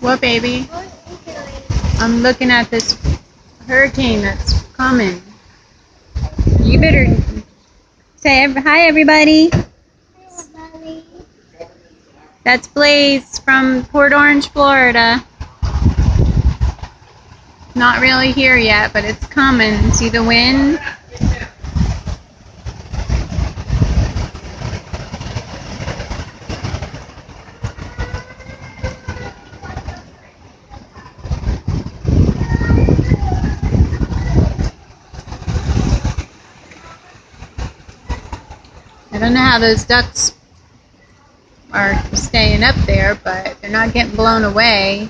What, baby? I'm looking at this hurricane that's coming. You better say hi, everybody. That's Blaze from Port Orange, Florida. Not really here yet, but it's coming. See the wind? I don't know how those ducks are staying up there, but they're not getting blown away.